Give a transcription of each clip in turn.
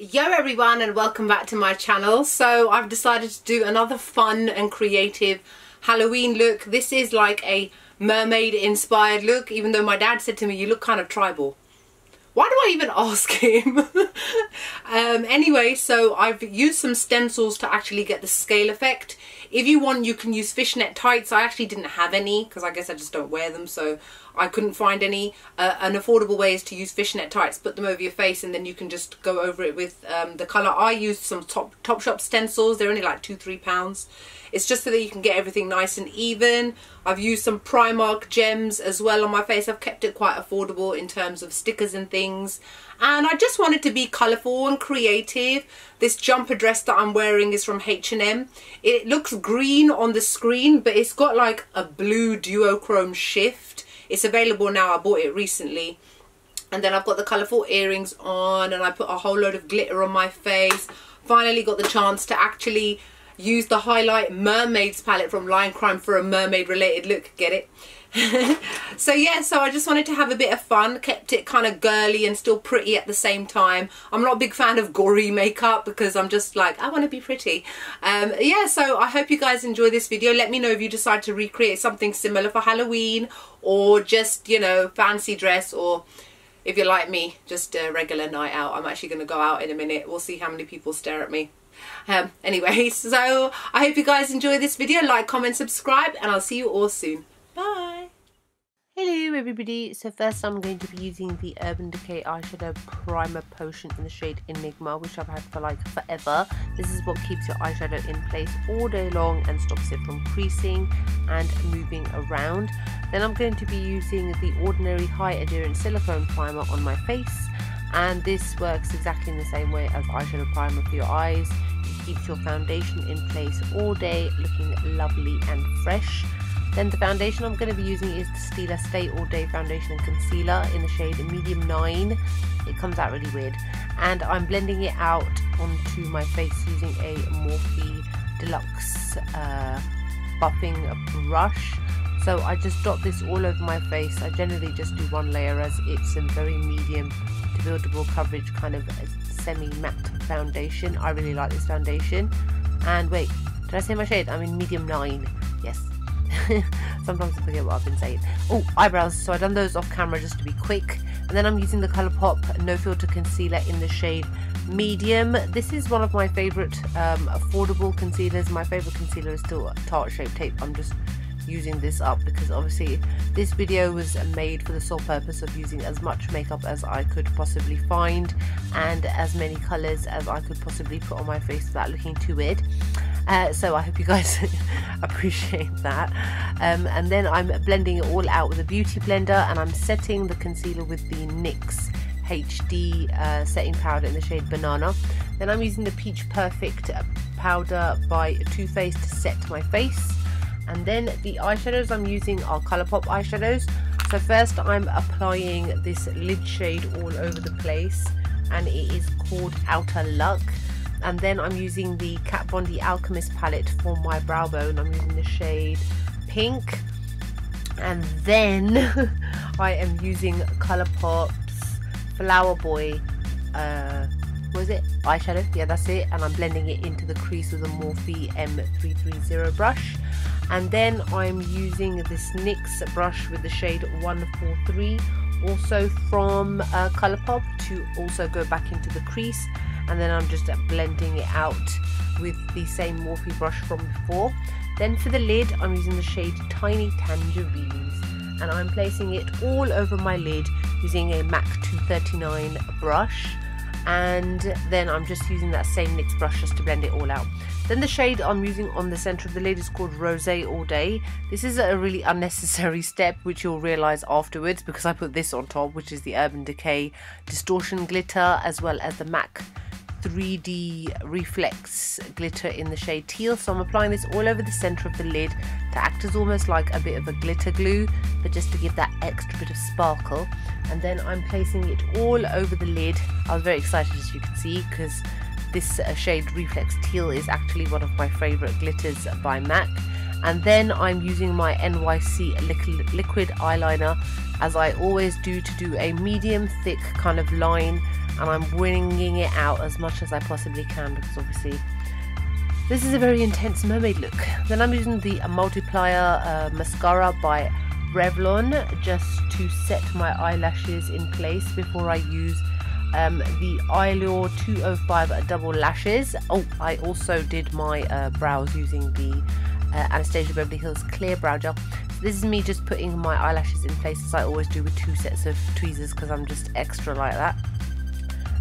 Yo everyone, and welcome back to my channel. So I've decided to do another fun and creative Halloween look. This is like a mermaid inspired look, even though my dad said to me, you look kind of tribal. Why do I even ask him? Anyway, so I've used some stencils to actually get the scale effect. If you want, you can use fishnet tights. I actually didn't have any because I guess I just don't wear them, so I couldn't find any. An affordable way is to use fishnet tights, put them over your face, and then you can just go over it with the colour. I used some Topshop stencils. They're only like £2–3. It's just so that you can get everything nice and even. I've used some Primark gems as well on my face. I've kept it quite affordable in terms of stickers and things. And I just wanted to be colourful and creative. This jumper dress that I'm wearing is from H&M. It looks green on the screen, but it's got like a blue duochrome shift. It's available now. I bought it recently. And then I've got the colourful earrings on, and I put a whole load of glitter on my face. Finally got the chance to actually use the highlight Mermaids palette from Line Crime for a mermaid related look. Get it? So yeah, so I just wanted to have a bit of fun, kept it kind of girly and still pretty at the same time. I'm not a big fan of gory makeup because I'm just like, I want to be pretty. Yeah, so I hope you guys enjoy this video. Let me know if you decide to recreate something similar for Halloween, or just, you know, fancy dress, or if you're like me, just a regular night out. I'm actually going to go out in a minute. We'll see how many people stare at me. Anyway, so I hope you guys enjoy this video. Like, comment, subscribe, and I'll see you all soon. Bye. Hello everybody, so first I'm going to be using the Urban Decay eyeshadow primer potion in the shade Enigma, which I've had for like forever. This is what keeps your eyeshadow in place all day long and stops it from creasing and moving around. Then I'm going to be using the Ordinary High Adherence Silicone Primer on my face, and this works exactly in the same way as eyeshadow primer for your eyes. It keeps your foundation in place all day, looking lovely and fresh. Then the foundation I'm going to be using is the Stila Stay All Day Foundation and Concealer in the shade Medium 9. It comes out really weird. And I'm blending it out onto my face using a Morphe Deluxe buffing brush. So I just dot this all over my face. I generally just do one layer as it's a very medium to buildable coverage kind of semi-matte foundation. I really like this foundation. And wait, did I say my shade? I'm in Medium 9. Yes. Sometimes I forget what I've been saying. Oh, eyebrows. So I've done those off camera just to be quick. And then I'm using the Colourpop No Filter Concealer in the shade Medium. This is one of my favourite affordable concealers. My favourite concealer is still Tarte Shape Tape. I'm just using this up because obviously this video was made for the sole purpose of using as much makeup as I could possibly find and as many colours as I could possibly put on my face without looking too weird. So I hope you guys appreciate that. And then I'm blending it all out with a beauty blender, and I'm setting the concealer with the NYX HD setting powder in the shade Banana. Then I'm using the Peach Perfect powder by Too Faced to set my face. And then the eyeshadows I'm using are Colourpop eyeshadows. So first I'm applying this lid shade all over the place, and it is called Outer Luck. And then I'm using the Kat Von D Alchemist palette for my brow bone. I'm using the shade Pink. And then I am using Colourpop's Flower Boy what is it? Eyeshadow. Yeah, that's it. And I'm blending it into the crease with a Morphe M330 brush. And then I'm using this NYX brush with the shade 143, also from Colourpop, to also go back into the crease. And then I'm just blending it out with the same Morphe brush from before. Then for the lid, I'm using the shade Tiny Tangerines, and I'm placing it all over my lid using a MAC 239 brush. And then I'm just using that same NYX brush just to blend it all out. Then the shade I'm using on the centre of the lid is called Rosé All Day. This is a really unnecessary step, which you'll realise afterwards, because I put this on top, which is the Urban Decay Distortion Glitter, as well as the MAC 3D Reflex Glitter in the shade Teal. So I'm applying this all over the centre of the lid to act as almost like a bit of a glitter glue, but just to give that extra bit of sparkle. And then I'm placing it all over the lid. I was very excited, as you can see, because this shade Reflex Teal is actually one of my favourite glitters by MAC. And then I'm using my NYC liquid eyeliner, as I always do, to do a medium thick kind of line and I'm winging it out as much as I possibly can, because obviously this is a very intense mermaid look. Then I'm using the multiplier mascara by Revlon just to set my eyelashes in place before I use the Eyelure 205 double lashes. Oh, I also did my brows using the Anastasia Beverly Hills clear brow gel. So this is me just putting my eyelashes in place, as I always do with 2 sets of tweezers, because I'm just extra like that.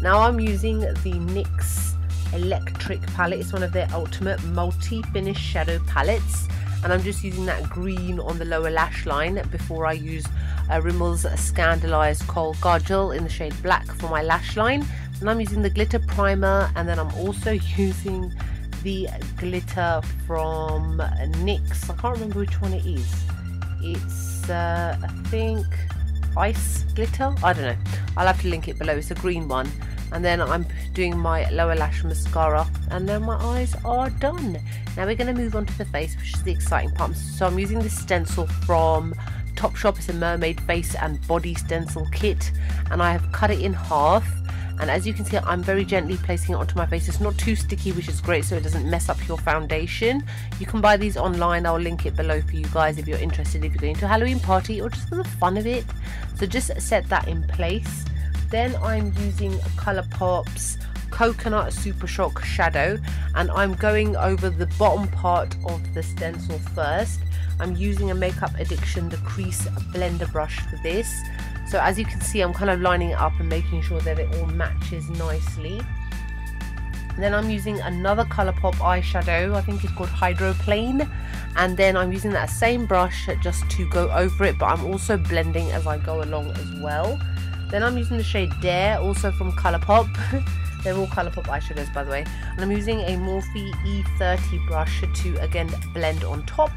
Now I'm using the NYX Electric palette. It's one of their ultimate multi-finish shadow palettes, and I'm just using that green on the lower lash line before I use Rimmel's Scandalized Kohl Gel in the shade black for my lash line. And I'm using the glitter primer, and then I'm also using the glitter from NYX. I can't remember which one it is. It's I think ice glitter, I don't know, I'll have to link it below. It's a green one. And then I'm doing my lower lash mascara, and then my eyes are done. Now we're going to move on to the face, which is the exciting part. So I'm using this stencil from Topshop. It's a mermaid face and body stencil kit, and I have cut it in half. And as you can see, I'm very gently placing it onto my face. It's not too sticky, which is great, so it doesn't mess up your foundation. You can buy these online. I'll link it below for you guys if you're interested, if you're going to a Halloween party or just for the fun of it. So just set that in place. Then I'm using Colourpop's Coconut Super Shock Shadow, and I'm going over the bottom part of the stencil first. I'm using a Makeup Addiction, the crease blender brush for this. So as you can see, I'm kind of lining it up and making sure that it all matches nicely. Then I'm using another Colourpop eyeshadow, I think it's called Hydroplane, and then I'm using that same brush just to go over it, but I'm also blending as I go along as well. Then I'm using the shade Dare, also from Colourpop. They're all Colourpop eyeshadows, by the way. And I'm using a Morphe E30 brush to, again, blend on top.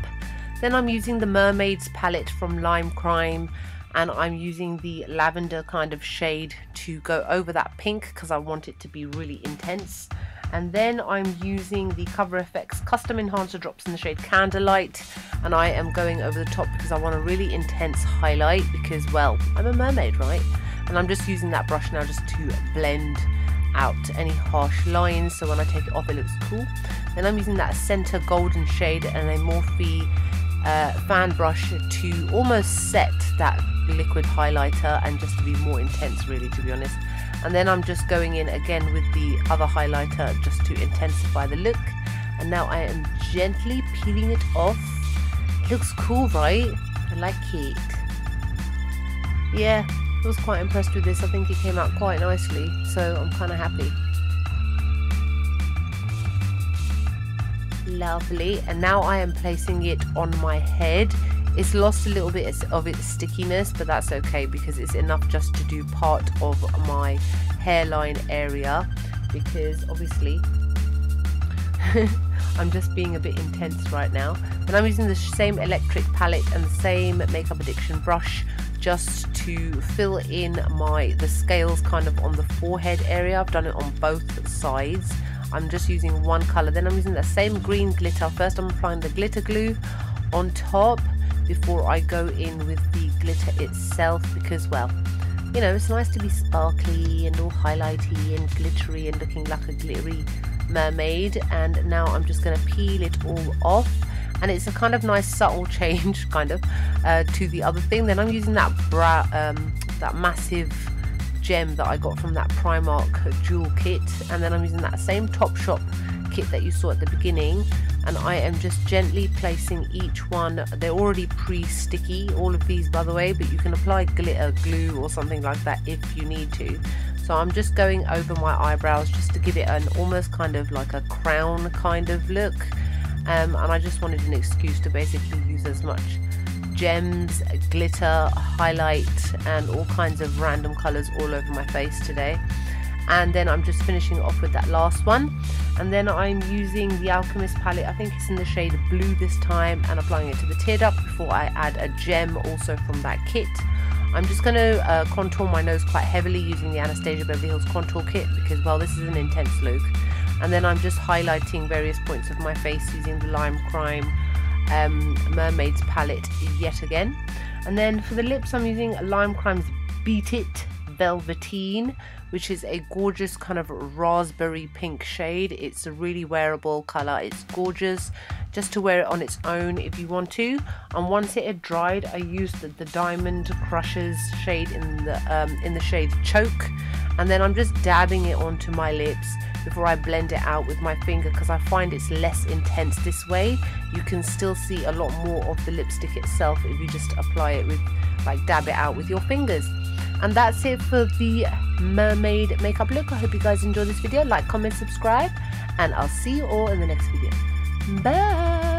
Then I'm using the Mermaid's palette from Lime Crime, and I'm using the lavender kind of shade to go over that pink, because I want it to be really intense. And then I'm using the Cover FX Custom Enhancer drops in the shade Candlelight, and I am going over the top because I want a really intense highlight, because, well, I'm a mermaid, right? And I'm just using that brush now just to blend out any harsh lines, so when I take it off it looks cool. Then I'm using that center golden shade and a Morphe fan brush to almost set that liquid highlighter, and just to be more intense, really, to be honest. And then I'm just going in again with the other highlighter just to intensify the look. And now I am gently peeling it off. It looks cool, right? I like it. Yeah, I was quite impressed with this. I think it came out quite nicely, so I'm kind of happy. Lovely. And now I am placing it on my head. It's lost a little bit of its stickiness, but that's okay, because it's enough just to do part of my hairline area, because obviously I'm just being a bit intense right now. And I'm using the same electric palette and the same Makeup Addiction brush just to fill in the scales kind of on the forehead area. I've done it on both sides. I'm just using one colour. Then I'm using that same green glitter. First I'm applying the glitter glue on top before I go in with the glitter itself, because, well, you know, it's nice to be sparkly and all highlighty and glittery and looking like a glittery mermaid. And now I'm just going to peel it all off, and it's a kind of nice subtle change kind of to the other thing. Then I'm using that that massive gem that I got from that Primark jewel kit, and then I'm using that same Topshop kit that you saw at the beginning, and I am just gently placing each one. They're already pre-sticky, all of these, by the way, but you can apply glitter glue or something like that if you need to. So I'm just going over my eyebrows just to give it an almost kind of like a crown kind of look, and I just wanted an excuse to basically use as much gems, glitter, highlight, and all kinds of random colours all over my face today. And then I'm just finishing off with that last one, and then I'm using the Alchemist palette. I think it's in the shade blue this time, and applying it to the tear duct before I add a gem also from that kit. I'm just going to contour my nose quite heavily using the Anastasia Beverly Hills contour kit, because, well, this is an intense look. And then I'm just highlighting various points of my face using the Lime Crime Mermaid's palette yet again. And then for the lips I'm using Lime Crime's Beat It Velveteen, which is a gorgeous kind of raspberry pink shade. It's a really wearable color. It's gorgeous just to wear it on its own if you want to. And once it had dried, I used the Diamond Crushers shade in the shade Choke, and then I'm just dabbing it onto my lips before I blend it out with my finger, because I find it's less intense this way. You can still see a lot more of the lipstick itself if you just apply it with, like, dab it out with your fingers. And that's it for the mermaid makeup look. I hope you guys enjoyed this video. Like, comment, subscribe, and I'll see you all in the next video. Bye!